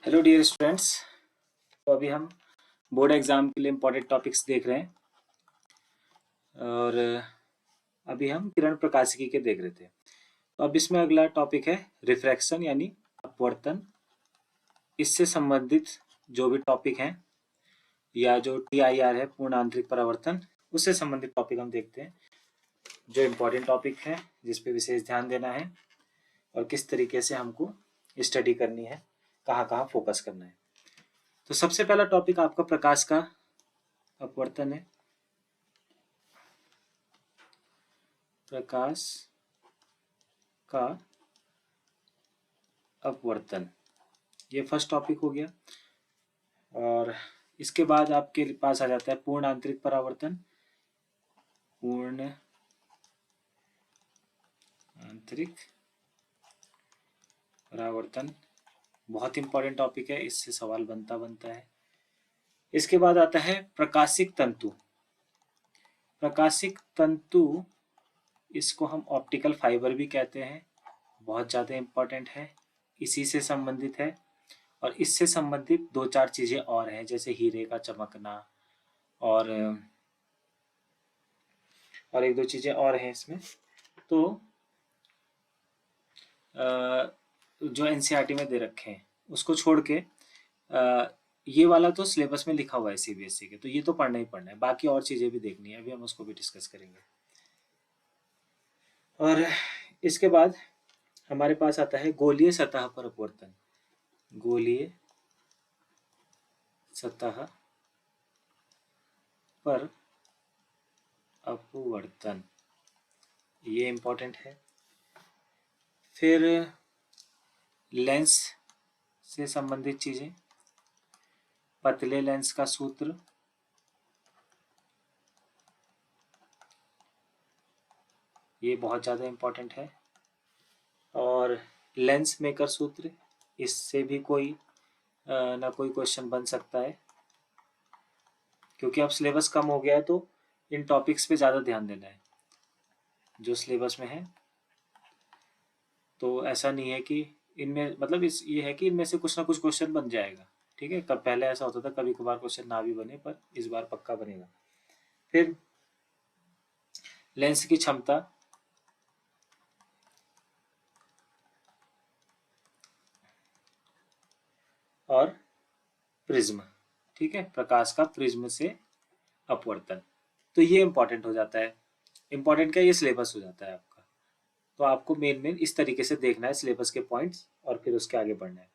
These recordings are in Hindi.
Hello dear students. तो अभी हम बोर्ड एग्जाम के लिए इम्पोर्टेंट टॉपिक्स देख रहे हैं और अभी हम किरण प्रकाशिकी के देख रहे थे। तो अब इसमें अगला टॉपिक है रिफ्रैक्शन यानी अपवर्तन। इससे संबंधित जो भी टॉपिक हैं या जो TIR है पूर्ण आंतरिक परावर्तन, उससे संबंधित टॉपिक हम देखते हैं। जो इम्पोर्टेंट टॉपिक है जिस पे विशेष ध्यान देना है और किस तरीके से हमको स्टडी करनी है, कहाँ कहाँ फोकस करना है। तो सबसे पहला टॉपिक आपका प्रकाश का अपवर्तन है। प्रकाश का अपवर्तन, ये फर्स्ट टॉपिक हो गया। और इसके बाद आपके पास आ जाता है पूर्ण आंतरिक परावर्तन। पूर्ण आंतरिक परावर्तन बहुत इंपॉर्टेंट टॉपिक है, इससे सवाल बनता है। इसके बाद आता है प्रकाशिक तंतु। प्रकाशिक तंतु, इसको हम ऑप्टिकल फाइबर भी कहते हैं, बहुत ज़्यादा इम्पोर्टेंट है, इसी से संबंधित है। और इससे संबंधित दो चार चीज़ें और हैं, जैसे हीरे का चमकना और एक दो चीज़ें और हैं इसमें। तो जो NCERT में दे रखे हैं उसको छोड़ के ये वाला तो सिलेबस में लिखा हुआ है CBSE के, तो ये तो पढ़ना ही पढ़ना है। बाकी और चीज़ें भी देखनी है, अभी हम उसको भी डिस्कस करेंगे। और इसके बाद हमारे पास आता है गोलीय सतह पर अपवर्तन। गोलीय सतह पर अपवर्तन, ये इम्पोर्टेंट है। फिर लेंस से संबंधित चीजें, पतले लेंस का सूत्र, ये बहुत ज़्यादा इम्पोर्टेंट है। और लेंस मेकर सूत्र, इससे भी कोई ना कोई क्वेश्चन बन सकता है, क्योंकि अब सिलेबस कम हो गया है तो इन टॉपिक्स पे ज़्यादा ध्यान देना है जो सिलेबस में है। तो ऐसा नहीं है कि इनमें मतलब ये है कि इनमें से कुछ ना कुछ क्वेश्चन बन जाएगा, ठीक है। कब पहले ऐसा होता था कभी कभार क्वेश्चन ना भी बने, पर इस बार पक्का बनेगा। फिर लेंस की क्षमता, और प्रिज्म, ठीक है, प्रकाश का प्रिज्म से अपवर्तन। तो ये इंपॉर्टेंट हो जाता है। इंपॉर्टेंट क्या, ये सिलेबस हो जाता है आपका। तो आपको मेन इस तरीके से देखना है सिलेबस के पॉइंट्स और फिर उसके आगे बढ़ना है।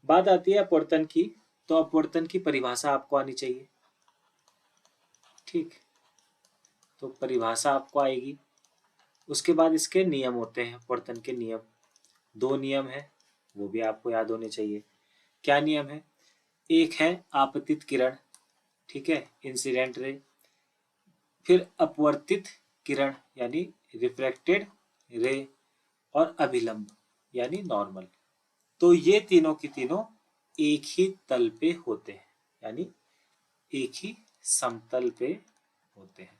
बात आती है अपवर्तन की, तो अपवर्तन की परिभाषा आपको आनी चाहिए, ठीक। तो परिभाषा आपको आएगी। उसके बाद इसके नियम होते हैं, अपवर्तन के नियम। दो नियम है, वो भी आपको याद होने चाहिए। क्या नियम है? एक है आपतित किरण, ठीक है, इंसिडेंट रे। फिर अपवर्तित किरण यानी रिफ्रैक्टेड रे, और अभिलंब यानी नॉर्मल। तो ये तीनों की तीनों एक ही तल पे होते हैं, यानी एक ही समतल पे होते हैं,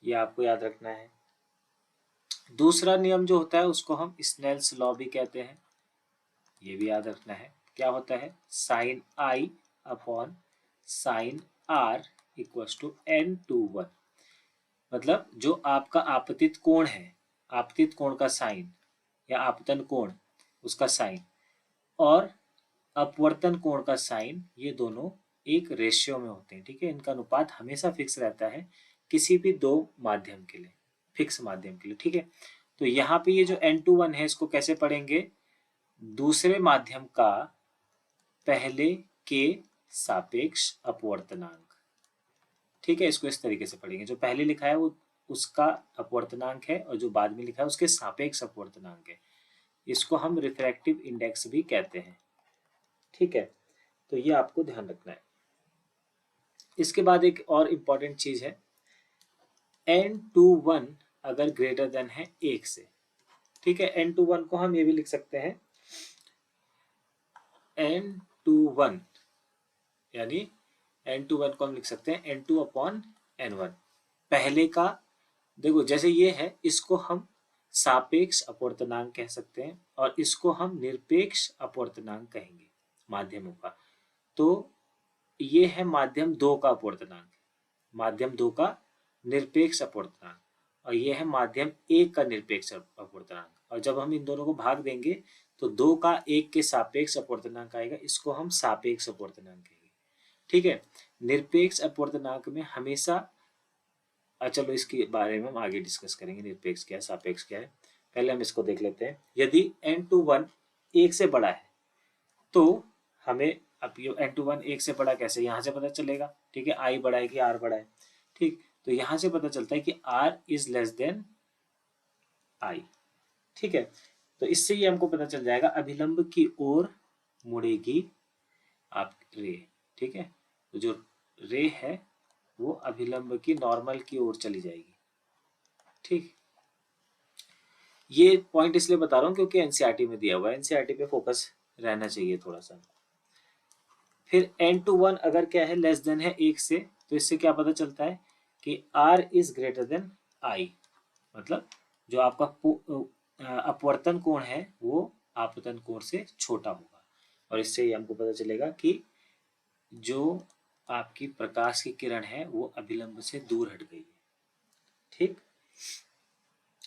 ये आपको याद रखना है। दूसरा नियम जो होता है उसको हम स्नेल्स लॉ भी कहते हैं, ये भी याद रखना है। क्या होता है? Sine I upon sine R equals to N/1। मतलब जो आपका आपतित कोण है, आपतित कोण का साइन या आपतन कोण उसका साइन, और अपवर्तन कोण का साइन, ये दोनों एक रेशियो में होते हैं, ठीक है। इनका अनुपात हमेशा फिक्स रहता है किसी भी दो माध्यम के लिए, फिक्स माध्यम के लिए, ठीक है। तो यहाँ पे ये जो N/1 है इसको कैसे पढ़ेंगे? दूसरे माध्यम का पहले के सापेक्ष अपवर्तनांक, ठीक है। इसको इस तरीके से पढ़ेंगे, जो पहले लिखा है वो उसका अपवर्तनांक है और जो बाद में लिखा है उसके सापेक्ष अपवर्तनांक है। इसको हम रिफ्रैक्टिव इंडेक्स भी कहते हैं, ठीक है। तो ये आपको ध्यान रखना है। इसके बाद एक और इम्पॉर्टेंट चीज है, N/1 अगर ग्रेटर देन है 1 से, ठीक है। N/1 को हम ये भी लिख सकते हैं, N/1 यानी N/1 को हम लिख सकते हैं N2/N1। पहले का देखो, जैसे ये है, इसको हम सापेक्ष अपवर्तनांक कह सकते हैं और इसको हम निरपेक्ष अपवर्तनांक कहेंगे, माध्यमों का। तो ये है माध्यम 2 का अपवर्तनांक, माध्यम 2 का निरपेक्ष अपवर्तनांक, और ये है माध्यम 1 का निरपेक्ष अपवर्तनांक। और जब हम इन दोनों को भाग देंगे तो 2 का 1 के सापेक्ष अपवर्तनांक आएगा, इसको हम सापेक्ष अपवर्तनांक कहेंगे। ठीक है, निरपेक्ष अपवर्तनांक में हमेशा, चलो इसके बारे में हम आगे डिस्कस करेंगे, निरपेक्ष क्या है सापेक्ष क्या है। पहले हम इसको देख लेते हैं। यदि n21 1 से बड़ा है तो हमें, अब ये n21 1 से बड़ा कैसे, यहाँ से पता चलेगा। ठीक है, i बड़ा है कि r बड़ा है। ठीक, तो यहाँ से पता चलता है कि r is less than i। ठीक है, तो इससे ये हमको पता चल जाएगा अभिलंब की ओर मुड़ेगी आप रे। ठीक है, तो जो रे है वो अभिलंब की नॉर्मल की ओर चली जाएगी। ठीक, ये पॉइंट इसलिए बता रहा हूँ क्योंकि एनसीईआरटी में दिया हुआ है, एनसीईआरटी पे फोकस रहना चाहिए थोड़ा सा। फिर n21 अगर क्या है, लेस देन है 1 से, तो इससे क्या पता चलता है कि r is greater than i, मतलब जो आपका अपवर्तन कोण है वो आपतन कोण से छोटा होगा। और इससे ही हमको पता चलेगा कि जो आपकी प्रकाश की किरण है वो अभिलंब से दूर हट गई है। ठीक,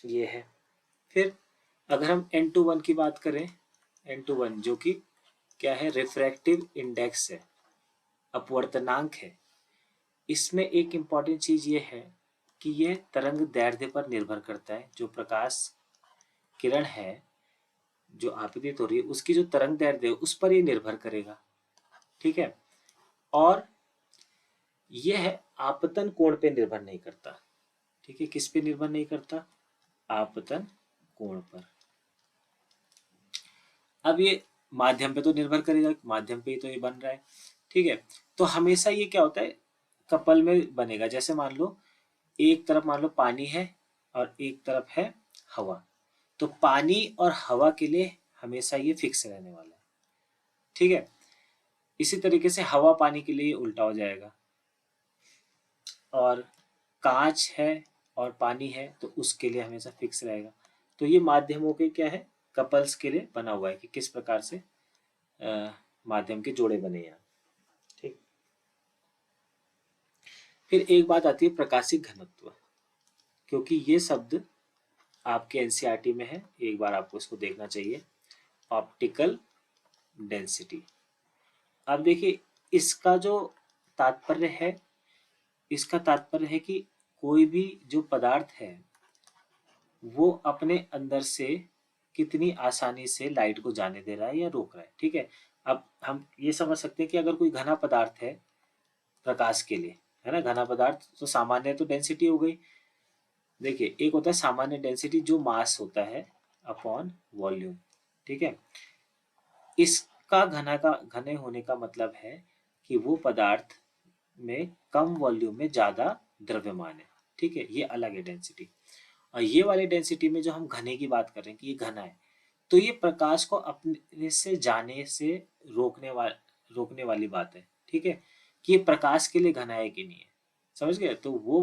ये है। फिर अगर हम n21 की बात करें, n21 जो कि क्या है, रिफ्रैक्टिव इंडेक्स है, अपवर्तनांक है। इसमें एक इम्पॉर्टेंट चीज ये है कि ये तरंग दैर्ध्य पर निर्भर करता है। जो प्रकाश किरण है जो आपतित हो रही है उसकी जो तरंग दैर्ध्य है उस पर ये निर्भर करेगा। ठीक है, और यह आपतन कोण पे निर्भर नहीं करता। ठीक है, किस पे निर्भर नहीं करता, आपतन कोण पर। अब ये माध्यम पे तो निर्भर करेगा, माध्यम पे ही तो ये बन रहा है। ठीक है, तो हमेशा ये क्या होता है, कपल में बनेगा। जैसे मान लो एक तरफ मान लो पानी है और एक तरफ है हवा, तो पानी और हवा के लिए हमेशा ये फिक्स रहने वाला है। ठीक है, इसी तरीके से हवा पानी के लिए उल्टा हो जाएगा। और कांच है और पानी है तो उसके लिए हमेशा फिक्स रहेगा। तो ये माध्यमों के क्या है, कपल्स के लिए बना हुआ है कि किस प्रकार से माध्यम के जोड़े बने हैं। ठीक, फिर एक बात आती है प्रकाशिक घनत्व, क्योंकि ये शब्द आपके एनसीईआरटी में है, एक बार आपको इसको देखना चाहिए। ऑप्टिकल डेंसिटी, अब देखिए इसका जो तात्पर्य है, इसका तात्पर्य है कि कोई भी जो पदार्थ है वो अपने अंदर से कितनी आसानी से लाइट को जाने दे रहा है या रोक रहा है। ठीक है, अब हम ये समझ सकते हैं कि अगर कोई घना पदार्थ है प्रकाश के लिए, है ना, घना पदार्थ, तो सामान्य तो डेंसिटी हो गई। देखिए एक होता है सामान्य डेंसिटी जो मास होता है अपॉन वॉल्यूम। ठीक है, इसका घने होने का मतलब है कि वो पदार्थ में कम वॉल्यूम में ज्यादा द्रव्यमान है। ठीक है, ये अलग है डेंसिटी। और ये वाली डेंसिटी में जो हम घने की बात कर रहे हैं कि ये घना है, तो ये प्रकाश को अपने से जाने से रोकने वाली बात है। ठीक है, कि ये प्रकाश के लिए घना है कि नहीं है, समझ गए। तो वो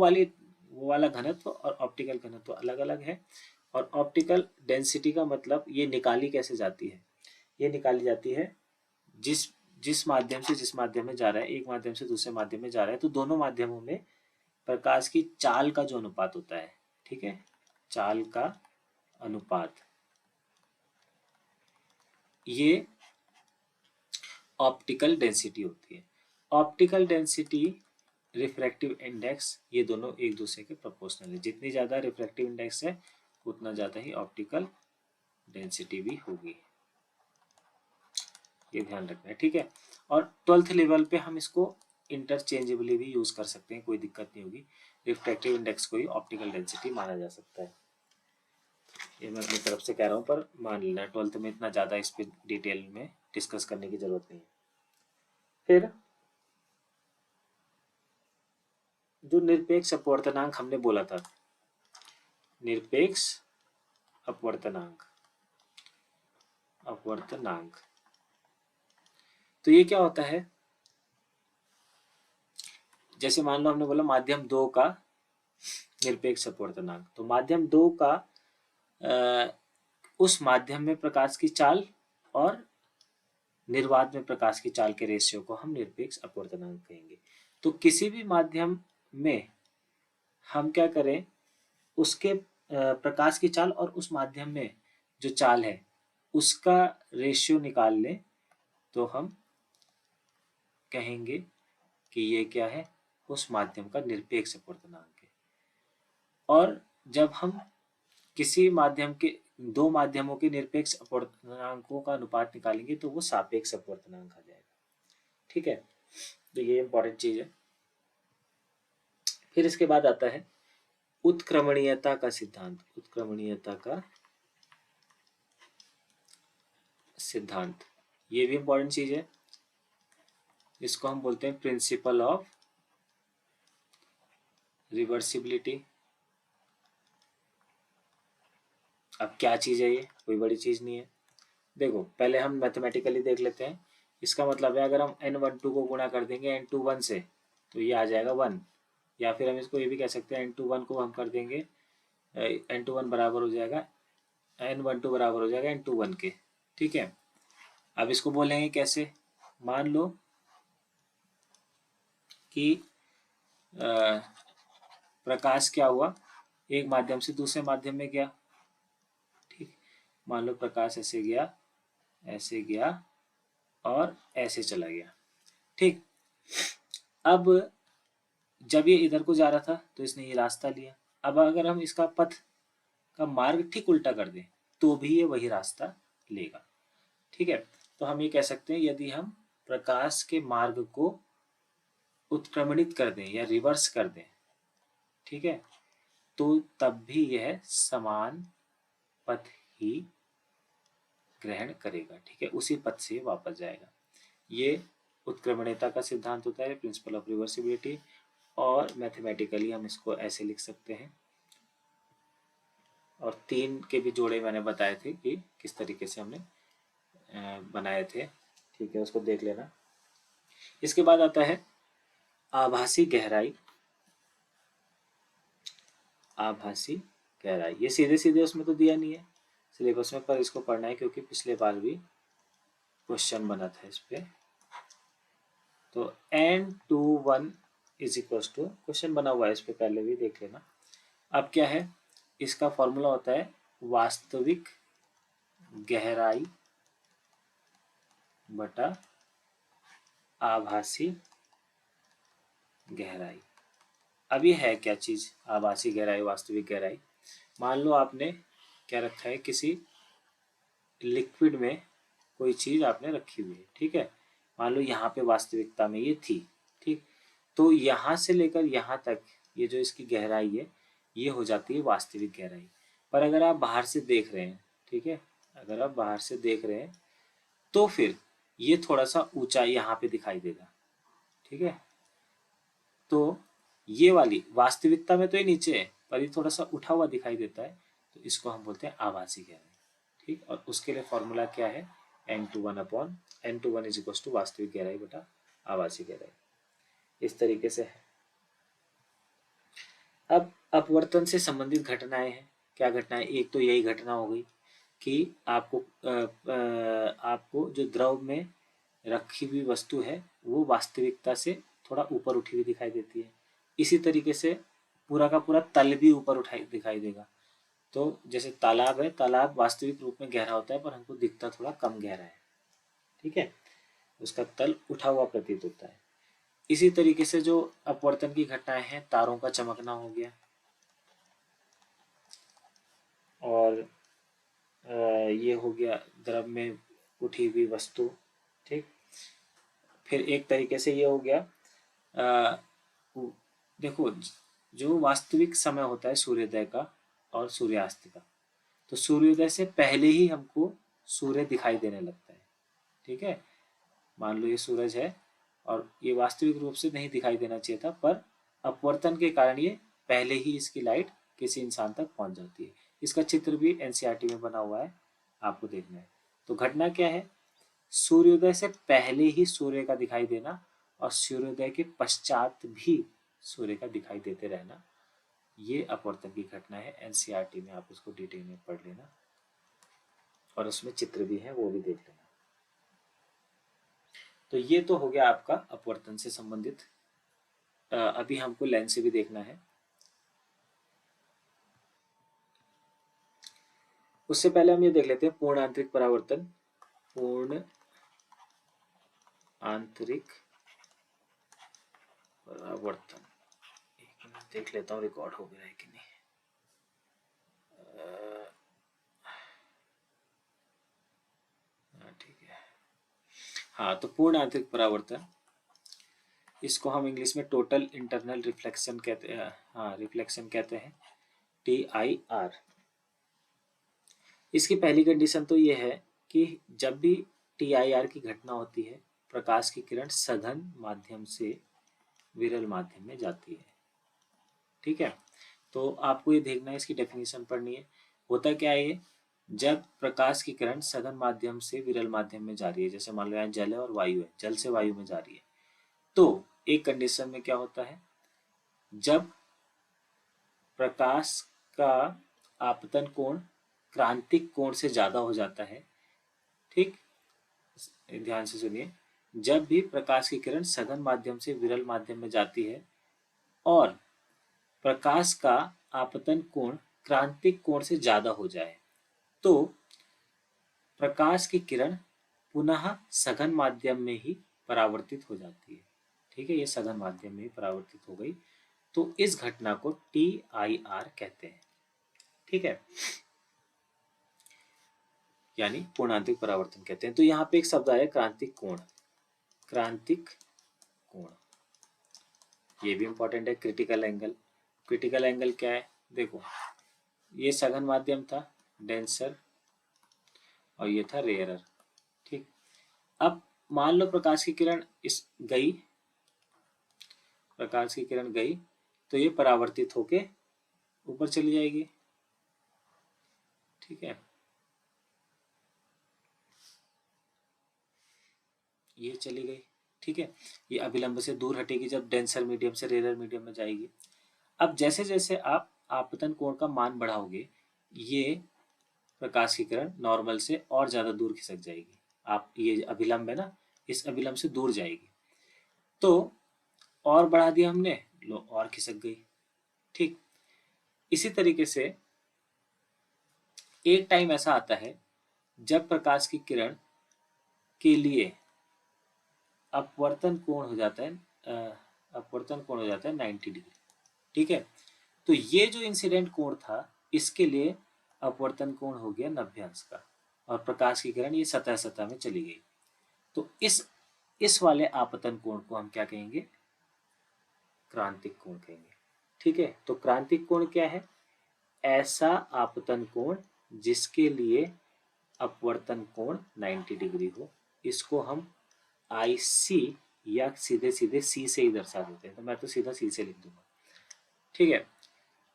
वाला घनत्व और ऑप्टिकल घनत्व अलग अलग है। और ऑप्टिकल डेंसिटी का मतलब ये निकाली कैसे जाती है, ये निकाली जाती है जिस जिस माध्यम से जिस माध्यम में जा रहा है, एक माध्यम से दूसरे माध्यम में जा रहा है, तो दोनों माध्यमों में प्रकाश की चाल का जो अनुपात होता है, ठीक है, चाल का अनुपात, ये ऑप्टिकल डेंसिटी होती है। ऑप्टिकल डेंसिटी, रिफ्रैक्टिव इंडेक्स, ये दोनों एक दूसरे के प्रोपोर्शनल है। जितनी ज्यादा रिफ्रैक्टिव इंडेक्स है उतना ज्यादा ही ऑप्टिकल डेंसिटी भी होगी, ये ध्यान रखना है। ठीक है, और 12th लेवल पे हम इसको इंटरचेंजेबली भी यूज कर सकते हैं, कोई दिक्कत नहीं होगी। रिफ्रैक्टिव इंडेक्स को ही ऑप्टिकल डेंसिटी माना जा सकता है, ये मैं अपनी तरफ से कह रहा हूँ, पर मान लेना 12th में इतना ज़्यादा इस पर डिटेल में डिस्कस करने की जरूरत नहीं है। फिर जो निरपेक्ष अपवर्तनांक हमने बोला था, निरपेक्ष अपवर्तनांक, तो ये क्या होता है, जैसे मान लो हमने बोला माध्यम 2 का निरपेक्ष अपवर्तनांक, तो माध्यम 2 का उस माध्यम में प्रकाश की चाल और निर्वात में प्रकाश की चाल के रेशियो को हम निरपेक्ष अपवर्तनांक कहेंगे। तो किसी भी माध्यम में हम क्या करें, उसके प्रकाश की चाल और उस माध्यम में जो चाल है उसका रेशियो निकाल लें तो हम कहेंगे कि ये क्या है, उस माध्यम का निरपेक्ष अपवर्तनांक है। और जब हम किसी माध्यम के दो माध्यमों के निरपेक्ष अपवर्तनांकों का अनुपात निकालेंगे तो वो सापेक्ष अपवर्तनांक आ जाएगा। ठीक है, तो ये इंपॉर्टेंट चीज है। फिर इसके बाद आता है उत्क्रमणीयता का सिद्धांत। उत्क्रमणीयता का सिद्धांत, ये भी इंपॉर्टेंट चीज है। इसको हम बोलते हैं प्रिंसिपल ऑफ रिवर्सिबिलिटी। अब क्या चीज है ये, कोई बड़ी चीज नहीं है। देखो पहले हम मैथमेटिकली देख लेते हैं। इसका मतलब है अगर हम n12 को गुणा कर देंगे n21 से तो ये आ जाएगा 1, या फिर हम इसको ये भी कह सकते हैं n21 को हम कर देंगे n21 बराबर हो जाएगा n12 बराबर हो जाएगा n21 के। ठीक है, अब इसको बोलेंगे कैसे, मान लो कि प्रकाश क्या हुआ, एक माध्यम से दूसरे माध्यम में गया। ठीक, मान लो प्रकाश ऐसे गया और ऐसे चला गया। ठीक, अब जब ये इधर को जा रहा था तो इसने ये रास्ता लिया। अब अगर हम इसका पथ का मार्ग ठीक उल्टा कर दें तो भी ये वही रास्ता लेगा। ठीक है, तो हम ये कह सकते हैं यदि हम प्रकाश के मार्ग को उत्क्रमणित कर दें या रिवर्स कर दें, ठीक है, तो तब भी यह समान पथ ही ग्रहण करेगा। ठीक है, उसी पथ से वापस जाएगा। ये उत्क्रमणीयता का सिद्धांत होता है, प्रिंसिपल ऑफ रिवर्सिबिलिटी। और मैथमेटिकली हम इसको ऐसे लिख सकते हैं। और 3 के भी जोड़े मैंने बताए थे कि किस तरीके से हमने बनाए थे। ठीक है, उसको देख लेना। इसके बाद आता है आभासी गहराई। आभासी गहराई, ये सीधे सीधे उसमें तो दिया नहीं है सिलेबस में, पर इसको पढ़ना है क्योंकि पिछले बार भी क्वेश्चन बना था इस पे। तो n21 is equal to, question बना हुआ है इस पे, पहले भी देख लेना। अब क्या है, इसका फॉर्मूला होता है वास्तविक गहराई बटा आभासी गहराई। अब ये है क्या चीज, आभासी गहराई वास्तविक गहराई। मान लो आपने क्या रखा है, किसी लिक्विड में कोई चीज आपने रखी हुई है। ठीक है, मान लो यहाँ पे वास्तविकता में ये थी। ठीक, तो यहाँ से लेकर यहाँ तक ये जो इसकी गहराई है ये हो जाती है वास्तविक गहराई। पर अगर आप बाहर से देख रहे हैं, ठीक है, अगर आप बाहर से देख रहे हैं तो फिर ये थोड़ा सा ऊंचा यहाँ पे दिखाई देगा। ठीक है, तो ये वाली वास्तविकता में तो ये नीचे है पर ये थोड़ा सा उठा हुआ दिखाई देता है, तो इसको हम बोलते हैं आभासी गहराई। ठीक, और उसके लिए फॉर्मूला क्या है, n21 upon n21 is equal to वास्तविक गहराई बटा आभासी गहराई। इस तरीके से है। अब अपवर्तन से संबंधित घटनाएं हैं। क्या घटनाएं, एक तो यही घटना हो गई कि आपको जो द्रव में रखी हुई वस्तु है वो वास्तविकता से थोड़ा ऊपर उठी हुई दिखाई देती है। इसी तरीके से पूरा का पूरा तल भी ऊपर उठाई दिखाई देगा। तो जैसे तालाब है, तालाब वास्तविक रूप में गहरा होता है पर हमको दिखता थोड़ा कम गहरा है। ठीक है, उसका तल उठा हुआ प्रतीत होता है। इसी तरीके से जो अपवर्तन की घटनाएं हैं, तारों का चमकना हो गया, और ये हो गया द्रव में उठी हुई वस्तु। ठीक, फिर एक तरीके से ये हो गया देखो जो वास्तविक समय होता है सूर्योदय का और सूर्यास्त का, तो सूर्योदय से पहले ही हमको सूर्य दिखाई देने लगता है। ठीक है, मान लो ये सूरज है और ये वास्तविक रूप से नहीं दिखाई देना चाहिए था, पर अपवर्तन के कारण ये पहले ही इसकी लाइट किसी इंसान तक पहुंच जाती है। इसका चित्र भी एनसीईआरटी में बना हुआ है, आपको देखना है। तो घटना क्या है, सूर्योदय से पहले ही सूर्य का दिखाई देना और सूर्योदय के पश्चात भी सूर्य का दिखाई देते रहना, ये अपवर्तन की घटना है। एनसीईआरटी में आप उसको डिटेल में पढ़ लेना और उसमें चित्र भी है, वो भी देख लेना। तो ये तो हो गया आपका अपवर्तन से संबंधित। अभी हमको लेंथ से भी देखना है। उससे पहले हम ये देख लेते हैं पूर्ण आंतरिक परावर्तन। पूर्ण आंतरिक परावर्तन, एक मिनट देख लेता हूँ रिकॉर्ड हो गया है कि नहीं। ठीक है, हाँ, तो पूर्ण आंतरिक परावर्तन, इसको हम इंग्लिश में टोटल इंटरनल रिफ्लेक्शन कहते हैं। हाँ, रिफ्लेक्शन कहते हैं, TIR। इसकी पहली कंडीशन तो ये है कि जब भी TIR की घटना होती है, प्रकाश की किरण सघन माध्यम से विरल माध्यम में जाती है। ठीक है, तो आपको ये देखना है, इसकी डेफिनेशन पढ़नी है। होता क्या है ये, जब प्रकाश की किरण सघन माध्यम से विरल माध्यम में जा रही है, जैसे मान लो यहाँ जल है और वायु है, जल से वायु में जा रही है, तो एक कंडीशन में क्या होता है, जब प्रकाश का आपतन कोण क्रांतिक कोण से ज्यादा हो जाता है। ठीक, ध्यान से सुनिए, जब भी प्रकाश की किरण सघन माध्यम से विरल माध्यम में जाती है और प्रकाश का आपतन कोण क्रांतिक कोण से ज्यादा हो जाए, तो प्रकाश की किरण पुनः सघन माध्यम में ही परावर्तित हो जाती है। ठीक है, ये सघन माध्यम में ही परावर्तित हो गई, तो इस घटना को TIR कहते हैं। ठीक है, यानी पूर्णांतिक परावर्तन कहते हैं। तो यहाँ पे एक शब्द आया क्रांतिक कोण। क्रांतिक कोण, ये भी इंपॉर्टेंट है। क्रिटिकल एंगल, क्रिटिकल एंगल क्या है, देखो ये सघन माध्यम था, डेंसर, और ये था रेयरर। ठीक, अब मान लो प्रकाश की किरण इस गई, प्रकाश की किरण गई, तो ये परावर्तित होके ऊपर चली जाएगी। ठीक है, ये चली गई। ठीक है, ये अभिलंब से दूर हटेगी जब डेंसर मीडियम से रेयरर मीडियम में जाएगी। अब जैसे जैसे आप आपतन कोण का मान बढ़ाओगे, ये प्रकाश की किरण नॉर्मल से और ज्यादा दूर खिसक जाएगी। आप ये अभिलंब है ना, इस अभिलंब से दूर जाएगी, तो और बढ़ा दिया हमने, लो और खिसक गई। ठीक, इसी तरीके से एक टाइम ऐसा आता है जब प्रकाश की किरण के लिए अपवर्तन कोण हो जाता है, अपवर्तन कोण हो जाता है 90 डिग्री। ठीक है, तो ये जो इंसिडेंट कोण था, इसके लिए अपवर्तन कोण हो गया 90 अंश का, और प्रकाश की किरण ये सतह सतह में चली गई। तो इस वाले आपतन कोण को हम क्या कहेंगे, क्रांतिक कोण कहेंगे। ठीक है, तो क्रांतिक कोण क्या है, ऐसा आपतन कोण जिसके लिए अपवर्तन कोण 90 डिग्री हो। इसको हम IC या सीधे सीधे C से ही दर्शा देते हैं, तो मैं तो सीधा C से लिख दूंगा। ठीक है,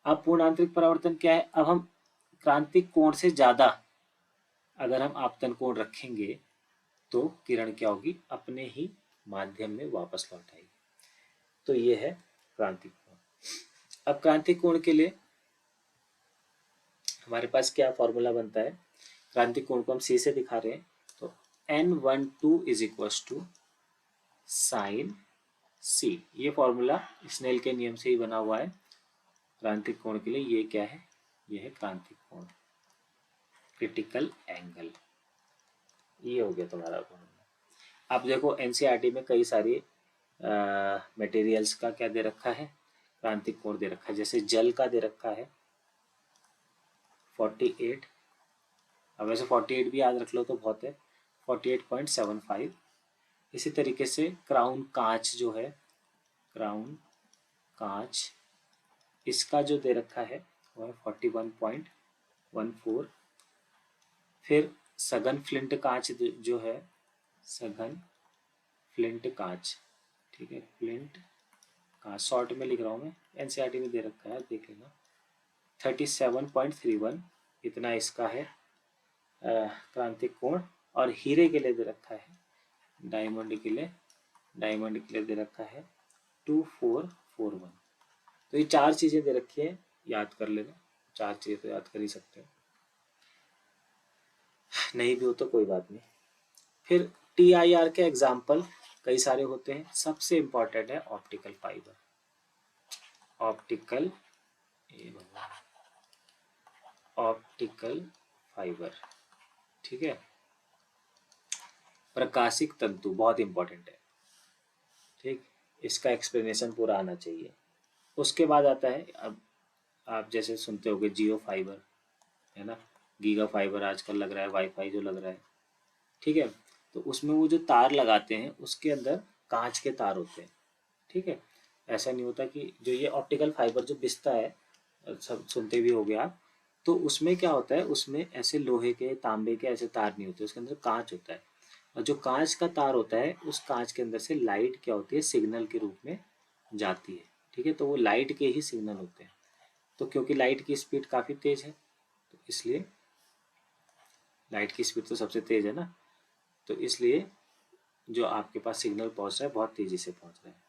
अब पूर्ण आंतरिक परावर्तन क्या है, अब हम क्रांतिक कोण से ज्यादा अगर हम आपतन कोण रखेंगे, तो किरण क्या होगी, अपने ही माध्यम में वापस लौट आएगी। तो ये है क्रांतिक कोण। अब क्रांतिक कोण के लिए हमारे पास क्या फॉर्मूला बनता है, क्रांतिक कोण को हम C से दिखा रहे हैं, तो N12 is equal to sine C। ये फॉर्मूला स्नेल के नियम से ही बना हुआ है क्रांतिक कोण के लिए। ये क्या है, ये है क्रांतिक कोण, क्रिटिकल एंगल। ये हो गया तुम्हारा फॉर्मूला। अब देखो NCERT में कई सारी मटेरियल्स का क्या दे रखा है, क्रांतिक कोण दे रखा है। जैसे जल का दे रखा है 48, अब वैसे 48 भी याद रख लो तो बहुत है, 48.75। इसी तरीके से क्राउन कांच जो है, क्राउन कांच, इसका जो दे रखा है वो है 41.14। फिर सघन फ्लिंट कांच जो है, सघन फ्लिंट कांच, ठीक है, फ्लिंट कांच शॉर्ट में लिख रहा हूँ मैं, NCERT में दे रखा है, देख लेना, 37.31 इतना इसका है क्रांतिक कोण। और हीरे के लिए दे रखा है, डायमंड के लिए दे रखा है 2441। तो ये चार चीजें दे रखी है, याद कर लेना, चार चीजें तो याद कर ही सकते हैं, नहीं भी हो तो कोई बात नहीं। फिर TIR के एग्जाम्पल कई सारे होते हैं, सबसे इंपॉर्टेंट है optical fibre. Optical optical fibre, ठीक है। प्रकाशिक तंतु बहुत इंपॉर्टेंट है, ठीक। इसका एक्सप्लेनेशन पूरा आना चाहिए। उसके बाद आता है, अब आप जैसे सुनते होगे जियो फाइबर, है ना, गीगा फाइबर आजकल लग रहा है, वाईफाई जो लग रहा है, ठीक है। तो उसमें वो जो तार लगाते हैं उसके अंदर कांच के तार होते हैं, ठीक है। ऐसा नहीं होता कि जो ये ऑप्टिकल फाइबर जो बिस्ता है, सब सुनते भी होगे आप, तो उसमें क्या होता है, उसमें ऐसे लोहे के तांबे के ऐसे तार नहीं होते, उसके अंदर कांच होता है। और जो कांच का तार होता है उस कांच के अंदर से लाइट क्या होती है, सिग्नल के रूप में जाती है, ठीक है। तो वो लाइट के ही सिग्नल होते हैं। तो क्योंकि लाइट की स्पीड काफ़ी तेज है, तो इसलिए लाइट की स्पीड तो सबसे तेज है ना, तो इसलिए जो आपके पास सिग्नल पहुंच रहा है बहुत तेजी से पहुंच रहा है।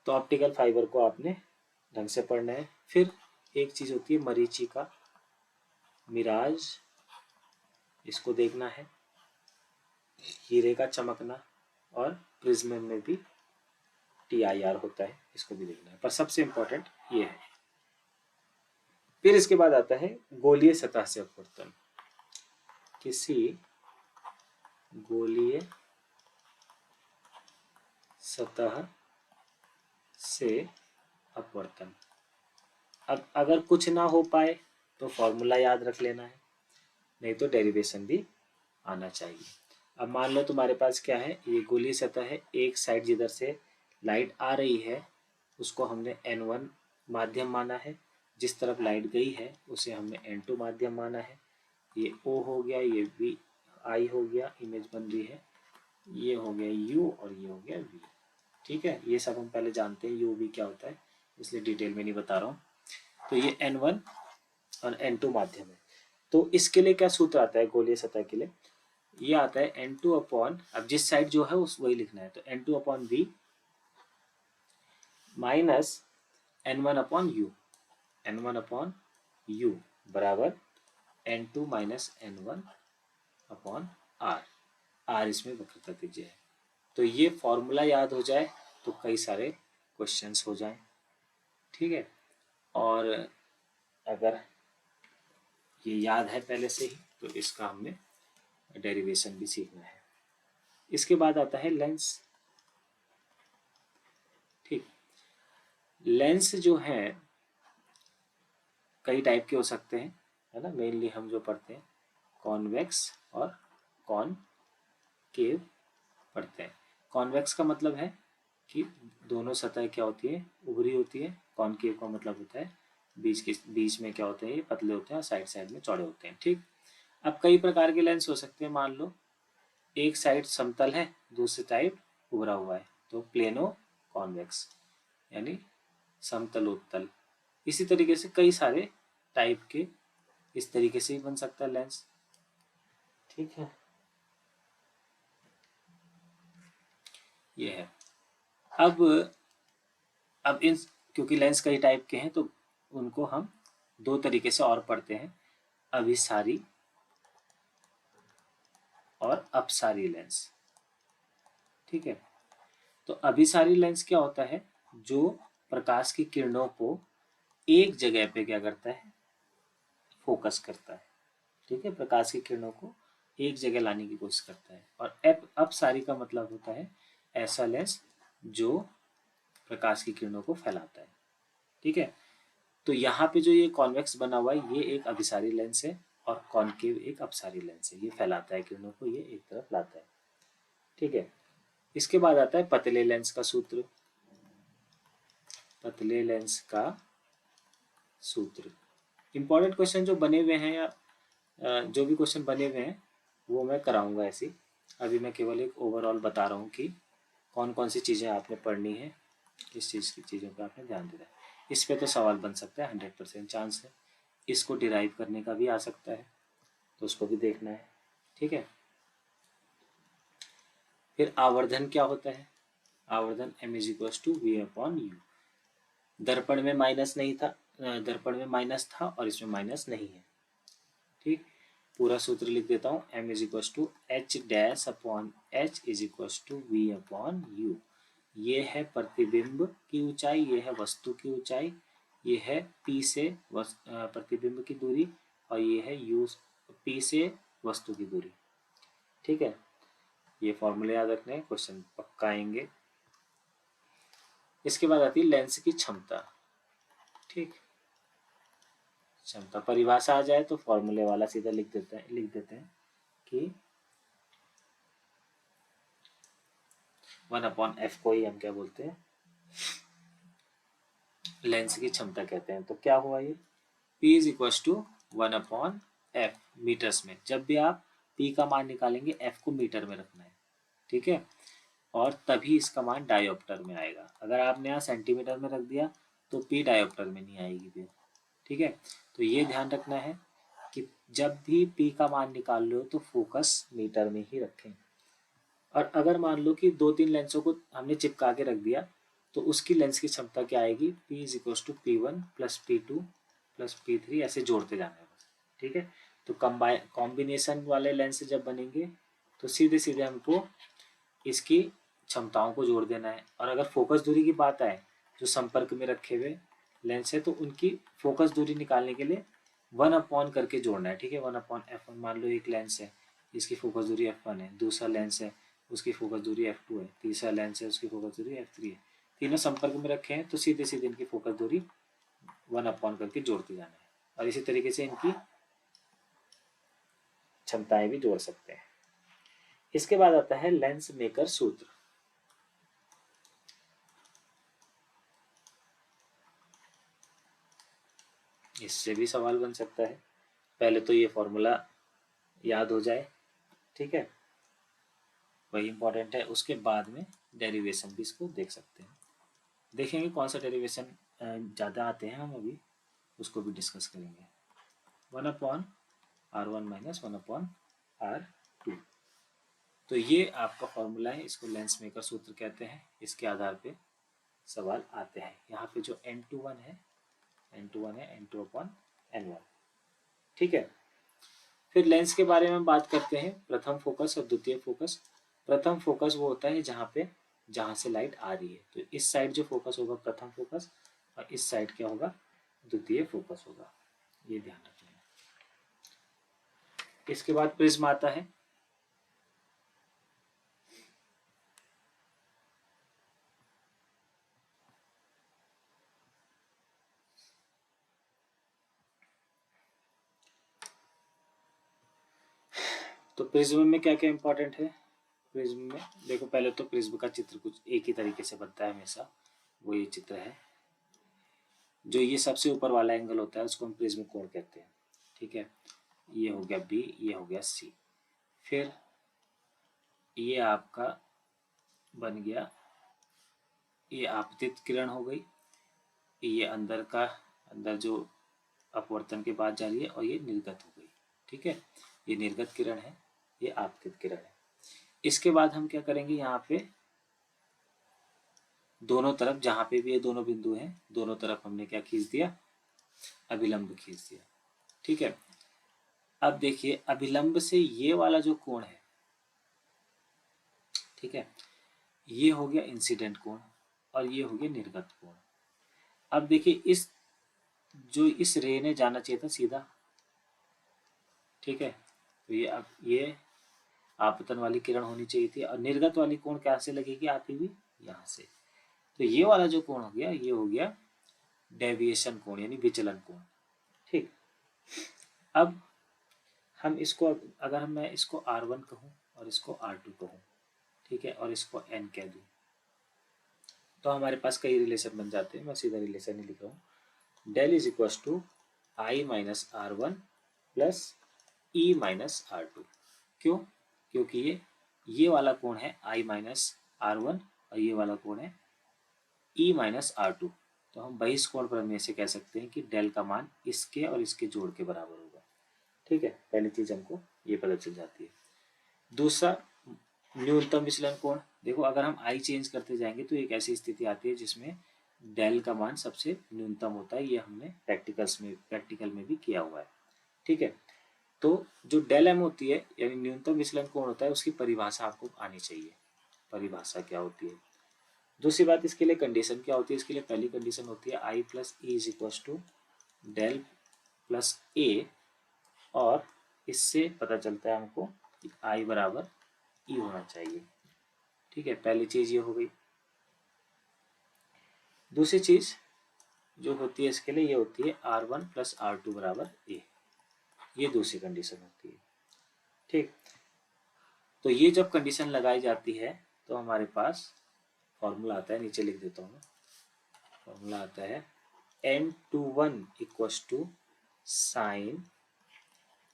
तो ऑप्टिकल फाइबर को आपने ढंग से पढ़ना है। फिर एक चीज होती है मरीचिका, मिराज, इसको देखना है। हीरे का चमकना, और प्रिज्म में भी TIR होता है, इसको भी देखना है, पर सबसे इंपॉर्टेंट ये है। फिर इसके बाद आता है गोलीय सतह से अपवर्तन। किसी गोलीय सतह से अपवर्तन। अब अगर कुछ ना हो पाए तो फॉर्मूला याद रख लेना है, नहीं तो डेरिवेशन भी आना चाहिए। अब मान लो तुम्हारे पास क्या है, ये गोलीय सतह है, एक साइड जिधर से लाइट आ रही है उसको हमने N1 माध्यम माना है, जिस तरफ लाइट गई है उसे हमने N2 माध्यम माना है। ये O हो गया, ये I हो गया, इमेज बन रही है, ये हो गया U और ये हो गया V, ठीक है। ये सब हम पहले जानते हैं UV क्या होता है, इसलिए डिटेल में नहीं बता रहा हूँ। तो ये N1 और N2 माध्यम है। तो इसके लिए क्या सूत्र आता है गोलीय सतह के लिए, ये आता है N2 अपॉन, अब जिस साइड जो है उस वही लिखना है, तो N2 upon V minus N1 upon U, N1 upon U बराबर N2 minus N1 upon R। R इसमें वक्रता त्रिज्या है। तो ये फॉर्मूला याद हो जाए तो कई सारे क्वेश्चंस हो जाएं, ठीक है। और अगर ये याद है पहले से ही तो इसका हमने डेरिवेशन भी सीखना है। इसके बाद आता है लेंस, ठीक। लेंस जो है कई टाइप के हो सकते हैं, है ना। मेनली हम जो पढ़ते हैं कॉन्वेक्स और कॉनकेव पढ़ते हैं। कॉन्वेक्स का मतलब है कि दोनों सतह क्या होती है, उभरी होती है। कॉनकेव का मतलब होता है बीच में क्या होते हैं, ये पतले होते हैं और साइड साइड में चौड़े होते हैं, ठीक। अब कई प्रकार के लेंस हो सकते हैं, मान लो एक साइड समतल है, दूसरी साइड उभरा हुआ है, तो प्लेनो कॉन्वेक्स यानी समतलोत्तल। इसी तरीके से कई सारे टाइप के इस तरीके से ही बन सकता है लेंस, ठीक है। ये है। अब इन, क्योंकि लेंस कई टाइप के हैं तो उनको हम दो तरीके से और पढ़ते हैं, अभिसारी और अपसारी लेंस, ठीक है। तो अभिसारी लेंस क्या होता है, जो प्रकाश की किरणों को एक जगह पे क्या करता है, फोकस करता है, ठीक है। प्रकाश की किरणों को एक जगह लाने की कोशिश करता है। और अपसारी का मतलब होता है ऐसा लेंस जो प्रकाश की किरणों को फैलाता है, ठीक है। तो यहाँ पे जो ये कॉन्वेक्स बना हुआ है ये एक अभिसारी लेंस है, और कॉनकेव एक अपसारी लेंस है, ये फैलाता है किरणों को, ये एक तरफ लाता है, ठीक है। इसके बाद आता है पतले लेंस का सूत्र। पतले लेंस का सूत्र, इंपॉर्टेंट क्वेश्चन जो बने हुए हैं या जो भी क्वेश्चन बने हुए हैं वो मैं कराऊंगा ऐसी। अभी मैं केवल एक ओवरऑल बता रहा हूँ कि कौन कौन सी चीज़ें आपने पढ़नी है, किस चीज़ की चीज़ों पर आपने ध्यान देना है। इस पे तो सवाल बन सकता है, 100% चांस है। इसको डिराइव करने का भी आ सकता है, तो उसको भी देखना है, ठीक है। फिर आवर्धन क्या होता है, आवर्धन m=v/u। दर्पण में माइनस नहीं था, दर्पण में माइनस था और इसमें माइनस नहीं है, ठीक। पूरा सूत्र लिख देता हूँ, m is equal to H dash upon H is equal to V upon U. ये है प्रतिबिंब की ऊंचाई, ये है वस्तु की ऊंचाई, ये है p से प्रतिबिंब की दूरी, और ये है u p से वस्तु की दूरी। ठीक है, ये फॉर्मूले याद रखने, क्वेश्चन पक्का आएंगे। इसके बाद आती है लेंस की क्षमता। ठीक, क्षमता परिभाषा आ जाए तो फॉर्मूले वाला सीधा लिख देते हैं कि 1/f को ही हम क्या बोलते हैं, लेंस की क्षमता कहते हैं। तो क्या हुआ ये, p is equal to 1/f metres में। जब भी आप p का मान निकालेंगे f को मीटर में रखना है, ठीक है, और तभी इसका मान डायोप्टर में आएगा। अगर आपने यहाँ सेंटीमीटर में रख दिया तो p डायोप्टर में नहीं आएगी फिर। ठीक है, तो ये ध्यान रखना है कि जब भी p का मान निकाल लो तो फोकस मीटर में ही रखें। और अगर मान लो कि 2-3 लेंसों को हमने चिपका के रख दिया तो उसकी लेंस की क्षमता क्या आएगी, p is equal to P1 plus P2 plus P3, ऐसे जोड़ते जाना है बस। ठीक है, तो कॉम्बिनेशन वाले लेंस जब बनेंगे तो सीधे सीधे हमको इसकी क्षमताओं को जोड़ देना है। और अगर फोकस दूरी की बात आए, जो संपर्क में रखे हुए लेंस है, तो उनकी फोकस दूरी निकालने के लिए 1 करके जोड़ना है। ठीक है, 1/f1। मान लो एक लेंस है, इसकी फोकस दूरी f1 है, दूसरा लेंस है उसकी फोकस दूरी f2 है, तीसरा लेंस है उसकी फोकस दूरी f3 है। तीनों संपर्क में रखे हैं तो सीधे सीधे इनकी फोकस दूरी 1 करके जोड़ते जाना है। और इसी तरीके से इनकी क्षमताएं भी जोड़ सकते हैं। इसके बाद आता है लेंस मेकर सूत्र। इससे भी सवाल बन सकता है। पहले तो ये फॉर्मूला याद हो जाए, ठीक है, वही इंपॉर्टेंट है। उसके बाद में डेरिवेशन भी इसको देख सकते हैं, देखेंगे कौन सा डेरिवेशन ज़्यादा आते हैं, हम अभी उसको भी डिस्कस करेंगे। 1/r1 minus 1/r2। तो ये आपका फॉर्मूला है, इसको लेंस मेकर सूत्र कहते हैं। इसके आधार पे सवाल आते हैं। यहाँ पे जो n21 है n2/n1। ठीक है, फिर लेंस के बारे में बात करते हैं, प्रथम फोकस और द्वितीय फोकस। प्रथम फोकस वो होता है जहाँ से लाइट आ रही है, तो इस साइड जो फोकस होगा प्रथम फोकस, और इस साइड क्या होगा, द्वितीय फोकस होगा। ये ध्यान रखना है। इसके बाद प्रिज्म आता है। तो प्रिज्म में क्या क्या इंपॉर्टेंट है, प्रिज्म में देखो, पहले तो प्रिज्म का चित्र कुछ एक ही तरीके से बनता है हमेशा, वो ये चित्र है। जो ये सबसे ऊपर वाला एंगल होता है उसको हम प्रिज्म कोण कहते हैं। ठीक है, ये हो गया बी, ये हो गया सी। फिर ये आपका बन गया, ये आपतित किरण हो गई, ये अंदर जो अपवर्तन के बाद जा रही है, और ये निर्गत हो गई। ठीक है, ये निर्गत किरण है, ये आपतित किरण है। इसके बाद हम क्या करेंगे, यहाँ पे दोनों तरफ जहाँ पे भी ये दोनों बिंदु हैं, दोनों तरफ हमने क्या खींच दिया, अभिलंब खींच दिया। ठीक है, अब देखिए अभिलंब से ये वाला जो कोण है, ठीक है, ये हो गया इंसिडेंट कोण और ये हो गया निर्गत कोण। अब देखिए इस रे ने जाना चाहिए था सीधा। ठीक है, तो ये आपतन वाली किरण होनी चाहिए थी, और निर्गत वाली कोण क्या से लगेगी, आती हुई यहाँ से। तो ये वाला जो कोण हो गया, ये हो गया डेविएशन कोण यानी विचलन कोण। ठीक, अब हम इसको, अगर मैं इसको R1 कहूँ और इसको R2 कहूँ, ठीक है, और इसको n कह दूँ, तो हमारे पास कई रिलेशन बन जाते हैं। मैं सीधा रिलेशन ही लिख रहा हूँ, del is equal to I minus R1 plus E minus R2। क्यों, क्योंकि ये वाला कोण है I माइनस R1 और ये वाला कोण है E माइनस R2। तो हम बहिष्कोण प्रमेय से कह सकते हैं कि डेल का मान इसके और इसके जोड़ के बराबर होगा। ठीक है, पहली चीज हमको ये पता चल जाती है। दूसरा, न्यूनतम विचलन कोण। देखो अगर हम आई चेंज करते जाएंगे तो एक ऐसी स्थिति आती है जिसमें डेल का मान सबसे न्यूनतम होता है। ये हमने प्रैक्टिकल में भी किया हुआ है। ठीक है, तो जो डेल एम होती है यानी न्यूनतम विचलन कोण होता है, उसकी परिभाषा आपको आनी चाहिए। परिभाषा क्या होती है? दूसरी बात, इसके लिए कंडीशन क्या होती है? इसके लिए पहली कंडीशन होती है I plus E is equal to del plus A, और इससे पता चलता है हमको कि आई बराबर ई होना चाहिए। ठीक है, पहली चीज ये हो गई। दूसरी चीज जो होती है इसके लिए, ये होती है R1 प्लस R2 बराबर ए। ये दूसरी कंडीशन होती है। ठीक, तो ये जब कंडीशन लगाई जाती है तो हमारे पास फॉर्मूला आता है, नीचे लिख देता हूँ मैं। फॉर्मूला आता है N21 equals to sine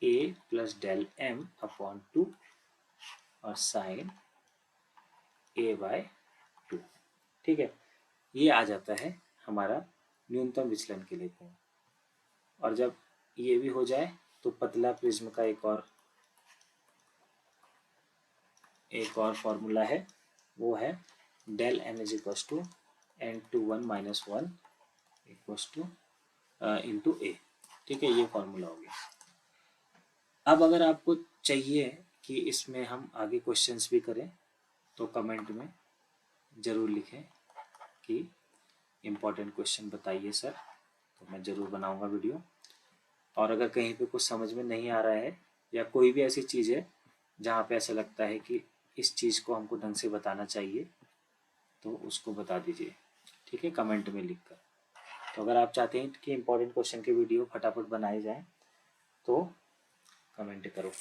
A plus del M upon 2 और साइन ए बाय 2। ठीक है, ये आ जाता है हमारा न्यूनतम विचलन के लिए कोण। और जब ये भी हो जाए तो पतला प्रिज्म का एक और फॉर्मूला है, वो है del M is equals to N21 minus 1 equals to into A. ठीक है, ये फॉर्मूला हो गया। अब अगर आपको चाहिए कि इसमें हम आगे क्वेश्चंस भी करें तो कमेंट में ज़रूर लिखें कि इम्पोर्टेंट क्वेश्चन बताइए सर, तो मैं ज़रूर बनाऊंगा वीडियो। और अगर कहीं पे कुछ समझ में नहीं आ रहा है या कोई भी ऐसी चीज़ है जहाँ पे ऐसा लगता है कि इस चीज़ को हमको ढंग से बताना चाहिए तो उसको बता दीजिए। ठीक है, कमेंट में लिख कर। तो अगर आप चाहते हैं कि इम्पोर्टेंट क्वेश्चन के वीडियो फटाफट बनाए जाएँ तो कमेंट करो।